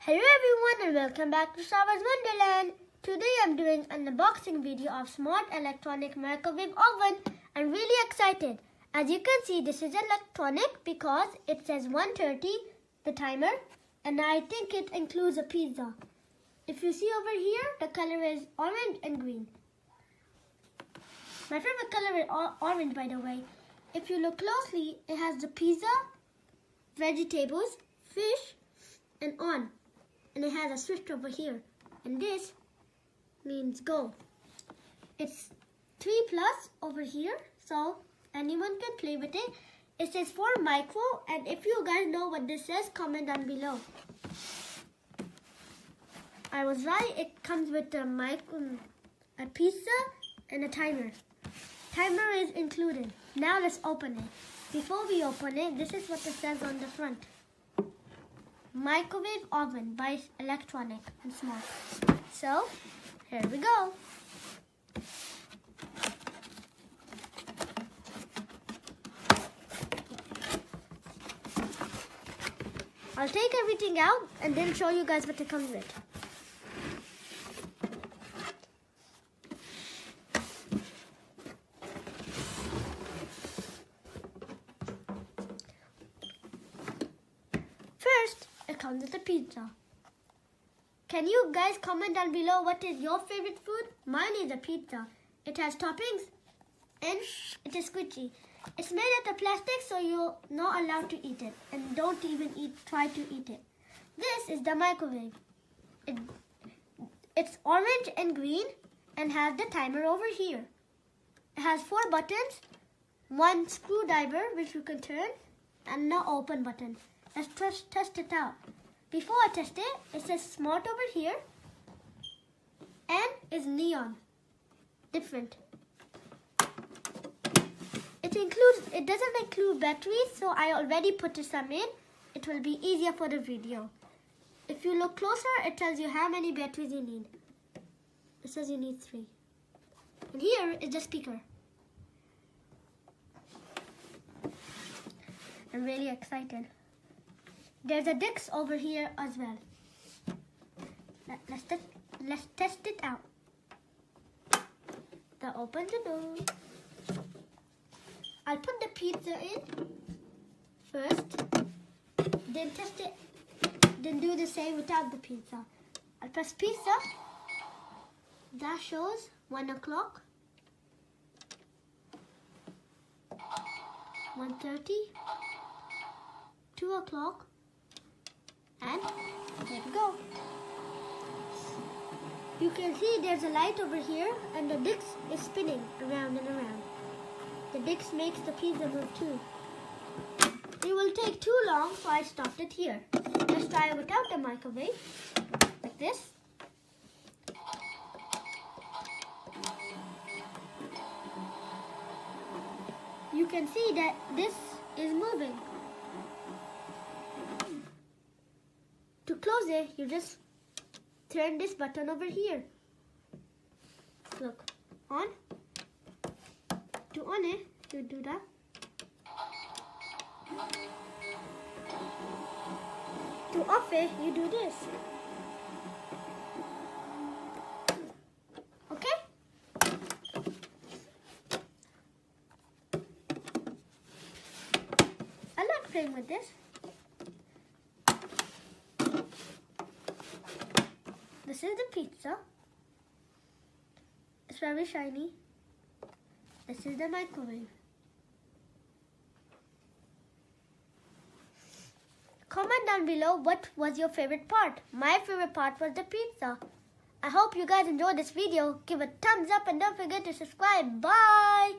Hello everyone and welcome back to Sara's Wonderland. Today I'm doing an unboxing video of smart electronic microwave oven. I'm really excited. As you can see, this is electronic because it says 130, the timer, and I think it includes a pizza. If you see over here, the color is orange and green. My favorite color is orange, by the way. If you look closely, it has the pizza, vegetables, fish, and on. And it has a switch over here. And this means go. It's 3+ over here, so anyone can play with it. It says for micro, and if you guys know what this says, comment down below. I was right, it comes with a pizza and a timer. Timer is included. Now let's open it. Before we open it, this is what it says on the front. Microwave oven by Electronic and Smart. So, here we go. I'll take everything out and then show you guys what it comes with. First, it comes with a pizza. Can you guys comment down below what is your favorite food? Mine is a pizza. It has toppings and it is squishy. It's made out of plastic, so you're not allowed to eat it. And don't even try to eat it. This is the microwave. It's orange and green and has the timer over here. It has 4 buttons, 1 screwdriver which you can turn, and no open button. Let's test it out. Before I test it, it says smart over here and is neon. Different. It doesn't include batteries, so I already put some in. It will be easier for the video. If you look closer, it tells you how many batteries you need. It says you need 3. And here is the speaker. I'm really excited. There's a disc over here as well. Let's test it out. Now open the door. I'll put the pizza in first, then test it, then do the same without the pizza. I'll press pizza. That shows 1 o'clock, 1:30, 2 o'clock, and there we go. You can see there's a light over here and the disc is spinning around and around. The disc makes the pizza move too. It will take too long, so I stopped it here. Let's try it without the microwave, like this. You can see that this is moving. To close it, you just turn this button over here. Look, on. To on it, you do that. To off it, you do this. Okay? I like playing with this. This is the pizza. It's very shiny. This is the microwave. Comment down below what was your favorite part. My favorite part was the pizza. I hope you guys enjoyed this video. Give a thumbs up and don't forget to subscribe. Bye!